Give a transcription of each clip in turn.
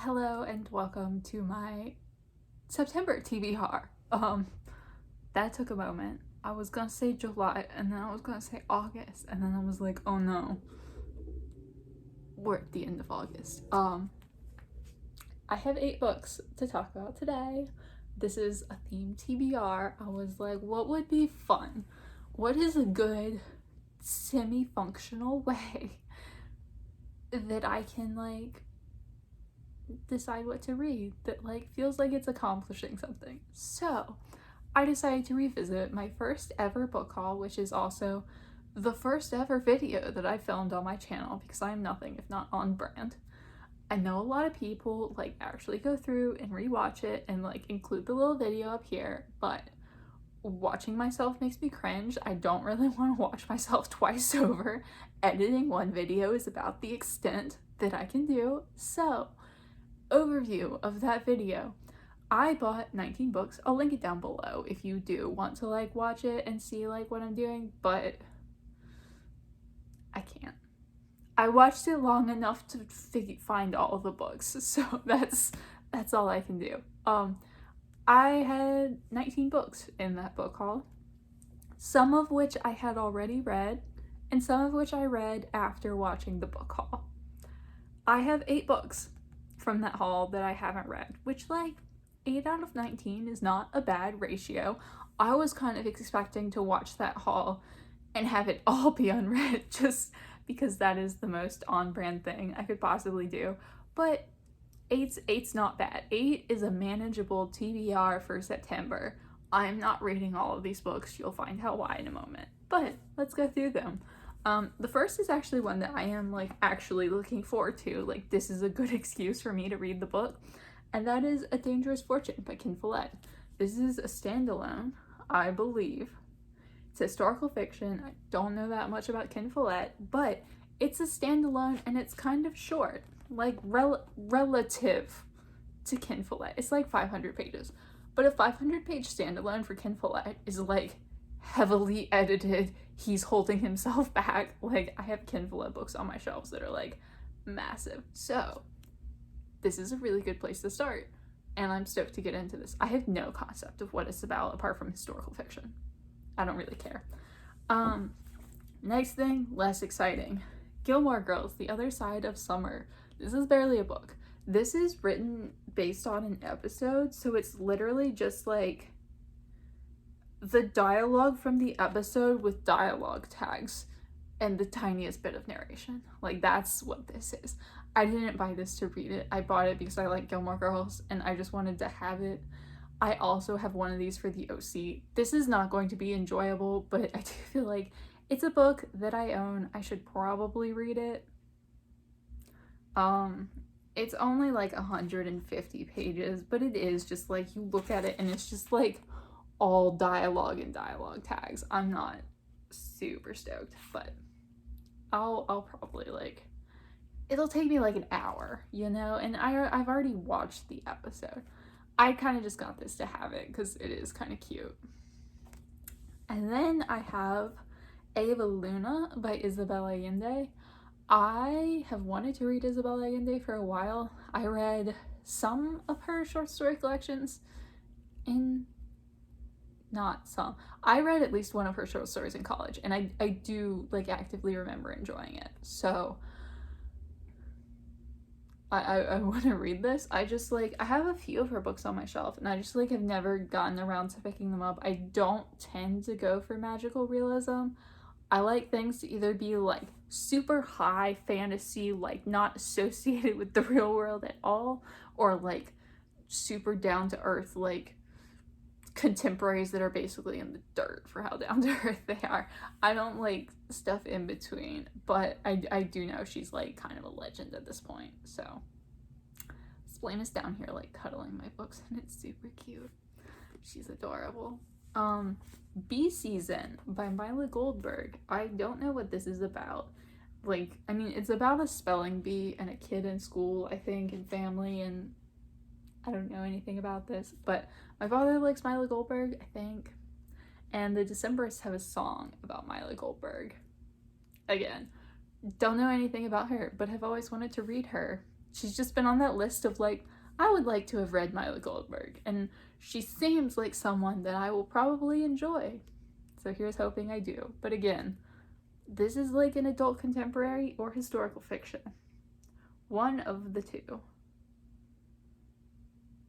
Hello and welcome to my September TBR. That took a moment. I was gonna say July and then I was gonna say August and then I was like, oh no, we're at the end of August. I have 8 books to talk about today. This is a theme TBR. I was like, what would be fun? What is a good semi-functional way that I can decide what to read that feels like it's accomplishing something? So I decided to revisit my first ever book haul, which is also the first ever video that I filmed on my channel because I am nothing if not on brand. I know a lot of people actually go through and rewatch it and include the little video up here, but watching myself makes me cringe. I don't really want to watch myself twice over. Editing one video is about the extent that I can do. So, overview of that video. I bought 19 books. I'll link it down below if you do want to watch it and see what I'm doing, but I can't. I watched it long enough to find all of the books, so that's all I can do. I had 19 books in that book haul, some of which I had already read, and some of which I read after watching the book haul. I have 8 books from that haul that I haven't read, which 8 out of 19 is not a bad ratio. I was kind of expecting to watch that haul and have it all be unread just because that is the most on-brand thing I could possibly do. But 8's not bad. 8 is a manageable TBR for September. I'm not reading all of these books. You'll find out why in a moment. But let's go through them. The first is actually one that I am actually looking forward to. This is a good excuse for me to read the book. And that is A Dangerous Fortune by Ken Follett. This is a standalone, I believe. It's historical fiction. I don't know that much about Ken Follett, but it's a standalone and it's kind of short, relative to Ken Follett. It's 500 pages, but a 500-page standalone for Ken Follett is heavily edited. He's holding himself back. I have Ken Follett books on my shelves that are massive. So this is a really good place to start, and I'm stoked to get into this. I have no concept of what it's about apart from historical fiction. I don't really care. Next thing, less exciting. Gilmore Girls, The Other Side of Summer. This is barely a book. This is written based on an episode, so it's literally just the dialogue from the episode with dialogue tags and the tiniest bit of narration. That's what this is. I didn't buy this to read it. I bought it because I like Gilmore Girls and I just wanted to have it. I also have one of these for the OC. This is not going to be enjoyable, but I do feel it's a book that I own. I should probably read it. It's only 150 pages, but it is just you look at it and it's just all dialogue and dialogue tags. I'm not super stoked, but I'll probably it'll take me an hour, and I've already watched the episode. I kind of just got this to have it because it is kind of cute. And then I have Eva Luna by Isabel Allende. I have wanted to read Isabel Allende for a while. I read some of her short story collections not some. I read at least one of her short stories in college, and I do actively remember enjoying it. So I want to read this. I just I have a few of her books on my shelf and I just have never gotten around to picking them up. I don't tend to go for magical realism. I like things to either be super high fantasy, not associated with the real world at all, or super down to earth, contemporaries that are basically in the dirt for how down to earth they are. I don't like stuff in between, but I do know she's kind of a legend at this point. So Splain is down here cuddling my books and it's super cute. She's adorable. Bee Season by Myla Goldberg. I don't know what this is about. I mean, it's about a spelling bee and a kid in school, I think, and family, and I don't know anything about this, but my father likes Myla Goldberg, I think, and the Decemberists have a song about Myla Goldberg. Again, don't know anything about her, but have always wanted to read her. She's just been on that list of like, I would like to have read Myla Goldberg, and she seems like someone that I will probably enjoy. So here's hoping I do. But again, this is like an adult contemporary or historical fiction. One of the two.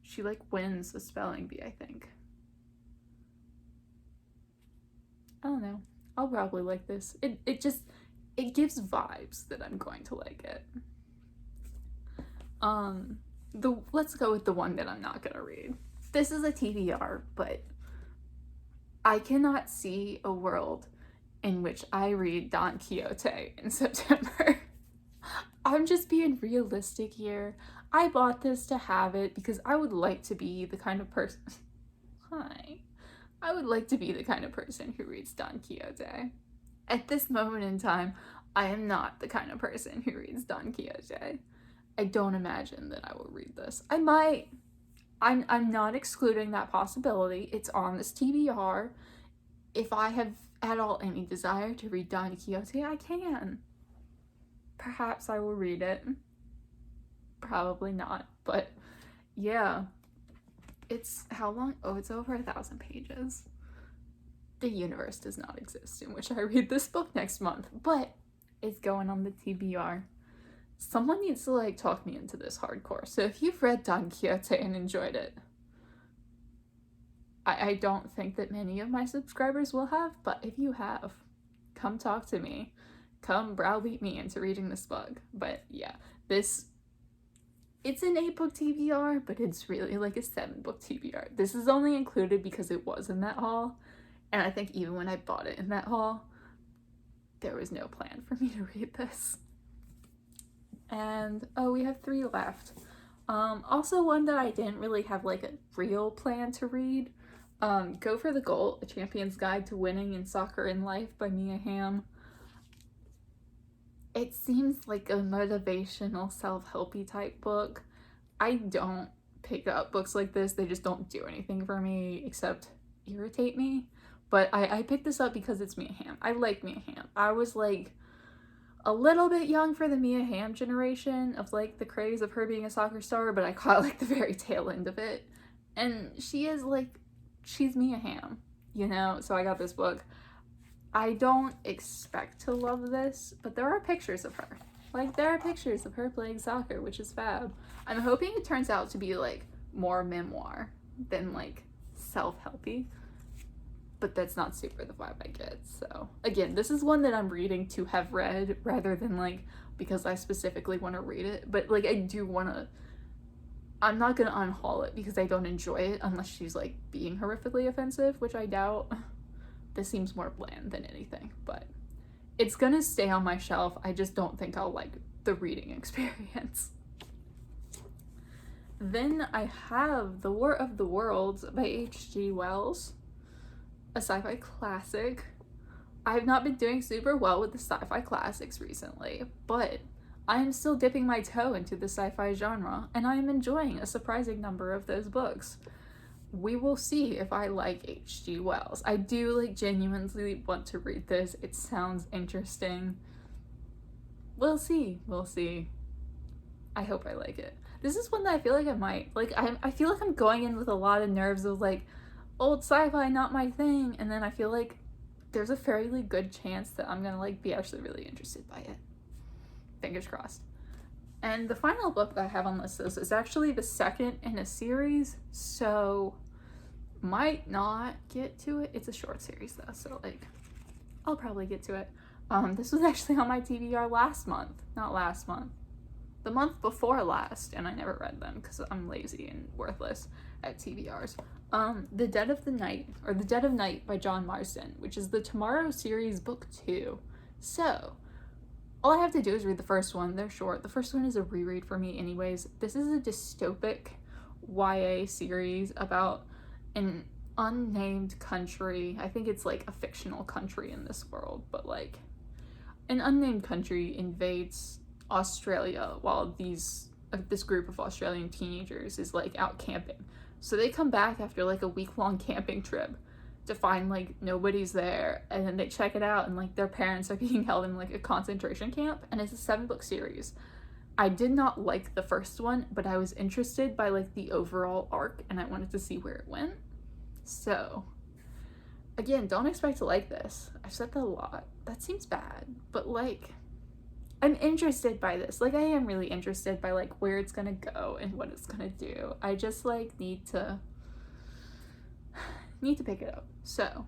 She like wins the spelling bee, I think. I don't know. I'll probably like this. It gives vibes that I'm going to like it. Let's go with the one that I'm not gonna read. This is a TBR, but I cannot see a world in which I read Don Quixote in September. I'm just being realistic here. I bought this to have it because I would like to be the kind of person... Hi. I would like to be the kind of person who reads Don Quixote. At this moment in time, I am not the kind of person who reads Don Quixote. I don't imagine that I will read this. I might. I'm not excluding that possibility. It's on this TBR. If I have at all any desire to read Don Quixote, I can. Perhaps I will read it. Probably not, but yeah. It's how long? Oh, it's over 1,000 pages. The universe does not exist in which I read this book next month, but it's going on the TBR. Someone needs to like talk me into this hardcore. So if you've read Don Quixote and enjoyed it, I don't think that many of my subscribers will have, but if you have, come talk to me. Come browbeat me into reading this book. But yeah, it's an 8-book TBR, but it's really like a 7-book TBR. This is only included because it was in that haul, and I think even when I bought it in that haul, there was no plan for me to read this. And oh, we have 3 left. Also one that I didn't really have like a real plan to read. Go for the Goal, A Champion's Guide to Winning in Soccer and Life by Mia Hamm. It seems like a motivational, self-helpy type book. I don't pick up books like this. They just don't do anything for me except irritate me. But I picked this up because it's Mia Hamm. I like Mia Hamm. I was like a little bit young for the Mia Hamm generation of like the craze of her being a soccer star, but I caught like the very tail end of it. And she is like, she's Mia Hamm, you know? So I got this book. I don't expect to love this, but there are pictures of her. Like, there are pictures of her playing soccer, which is fab. I'm hoping it turns out to be like more memoir than like self-helpy, but that's not super the vibe I get. So again, this is one that I'm reading to have read rather than like because I specifically want to read it. But like I do want to, I'm not gonna unhaul it because I don't enjoy it unless she's like being horrifically offensive, which I doubt. This seems more bland than anything, but it's gonna stay on my shelf. I just don't think I'll like the reading experience. Then I have The War of the Worlds by H.G. Wells, a sci-fi classic. I have not been doing super well with the sci-fi classics recently, but I am still dipping my toe into the sci-fi genre, and I am enjoying a surprising number of those books. We will see if I like H.G. Wells. I do like genuinely want to read this. It sounds interesting. We'll see. We'll see. I hope I like it. This is one that I feel like I might. Like, I feel like I'm going in with a lot of nerves of like, old sci-fi, not my thing. And then I feel like there's a fairly good chance that I'm gonna like be actually really interested by it. Fingers crossed. And the final book that I have on this list is actually the second in a series, so might not get to it. It's a short series though, so like I'll probably get to it. This was actually on my TBR last month, not last month, the month before last, and I never read them because I'm lazy and worthless at TBRs. The Dead of Night by John Marsden, which is the Tomorrow series book 2. So all I have to do is read the first one. They're short. The first one is a reread for me anyways. This is a dystopic YA series about an unnamed country. I think it's like a fictional country in this world, but like an unnamed country invades Australia while this group of Australian teenagers is like out camping. So they come back after like a week-long camping trip to find like nobody's there, and then they check it out and like their parents are being held in like a concentration camp, and it's a 7-book series. I did not like the first one, but I was interested by like the overall arc and I wanted to see where it went. So again, don't expect to like this. I've said that a lot. That seems bad, but like I'm interested by this. Like I am really interested by like where it's gonna go and what it's gonna do. I just like need to pick it up. So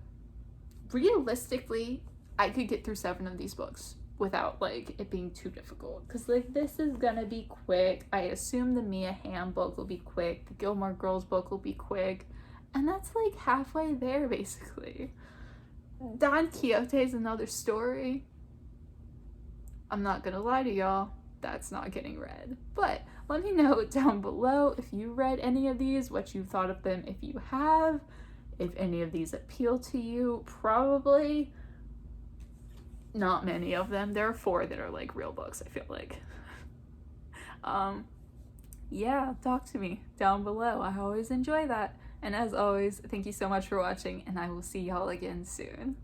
realistically, I could get through 7 of these books without like it being too difficult, because like this is gonna be quick. I assume the Mia Hamm book will be quick, the Gilmore Girls book will be quick, and that's like halfway there basically. Don Quixote is another story. I'm not gonna lie to y'all, that's not getting read. But let me know down below if you read any of these, what you thought of them, if you have, if any of these appeal to you. Probably not many of them. There are 4 that are like real books, I feel like. Yeah, talk to me down below. I always enjoy that. And as always, thank you so much for watching, and I will see y'all again soon.